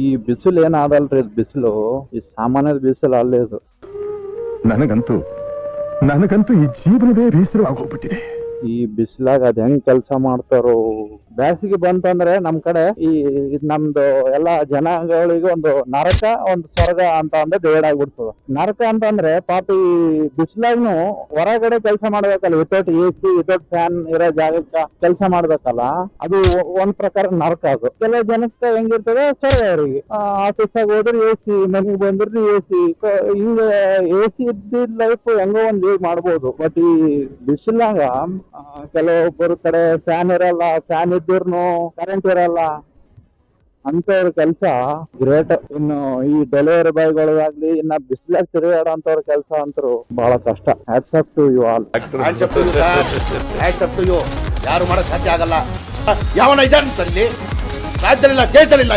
ಈ ಬಿಸಿಲು ಏನಾದಲ್ರಿ, ಬಿಸಿಲು ಈ ಸಾಮಾನ್ಯದ ಬಿಸಿಲು ಅಲ್ಲೇ ಇದು. ನನಗಂತೂ ಈ ಜೀವನವೇ ಬೇಸರವಾಗಿ ಹೋಗ್ಬಿಟ್ಟಿದೆ. ಈ ಬಿಸಿಲಾಗ ಅದ್ ಹೆಂಗ್ ಕೆಲಸ ಮಾಡ್ತಾರೋ. ಬ್ಯಾಸಿಗೆ ಬಂತಂದ್ರೆ ನಮ್ ಕಡೆ ಈ ನಮ್ದು ಎಲ್ಲಾ ಜನಗಳಿಗೆ ಒಂದು ನರಕ ಒಂದು ಸ್ವರ್ಗ ಅಂತ ಅಂದ್ರೆ ಡಿವೈಡ್ ಆಗ್ಬಿಡ್ತದ. ನರಕ ಅಂತಂದ್ರೆ ಪಾಪ ಈ ಬಿಸಿಲಾಗ್ನು ಹೊರಗಡೆ ಕೆಲಸ ಮಾಡ್ಬೇಕಲ್ಲ, ವಿತೌಟ್ AC ವಿತೌಟ್ ಫ್ಯಾನ್ ಇರೋ ಜಾಗಕ್ಕ ಕೆಲಸ ಮಾಡ್ಬೇಕಲ್ಲ, ಅದು ಒಂದ್ ಪ್ರಕಾರ ನರಕ. ಅದು ಕೆಲವು ಜನಕ್ಕೆ ಹೆಂಗಿರ್ತದೆ ಸ್ವರ್ಗ. ಅವರಿಗೆ ಆಫೀಸಾಗ ಹೋದ್ರೆ AC, ಮನೆಗೆ ಬಂದ್ರೆ AC, ಹಿಂಗ AC ಇದ್ದಿದ್ ಲೈಫ್ ಹೆಂಗೋ ಒಂದ್ ಲೀವ್ ಮಾಡ್ಬೋದು. ಬಟ್ ಈ ಬಿಸಿಲಾಗ ಕೆಲವೊಬ್ಬರ ಕಡೆ ಫ್ಯಾನ್ ಇರಲ್ಲ, ಫ್ಯಾನ್ ಇದ್ದಿರ್ನು ಕರೆಂಟ್ ಇರಲ್ಲ, ಅಂತವ್ರ ಕೆಲಸ ಗ್ರೇಟ್. ಇನ್ನು ಈ ಡೆಲಿವರಿ ಬಾಯ್ಗಳಿಗಾಗ್ಲಿ, ಇನ್ನ ಬಿಸಿಲಾಗ ತಿರುಗಾಡೋಂಥವ್ರ ಕೆಲಸ ಅಂತೂ ಬಹಳ ಕಷ್ಟ. Hats off to you all. ಯಾರು ಮಾಡಕ್ ಸಾಧ್ಯ ಆಗಲ್ಲ. ಯಾವನ ಇದ್ದಾನೆ ಸರ್ ಇಲ್ಲಿ ರಾಜ್ಯದಲ್ಲಿಲ್ಲ, ದೇಶದಲ್ಲಿಲ್ಲ.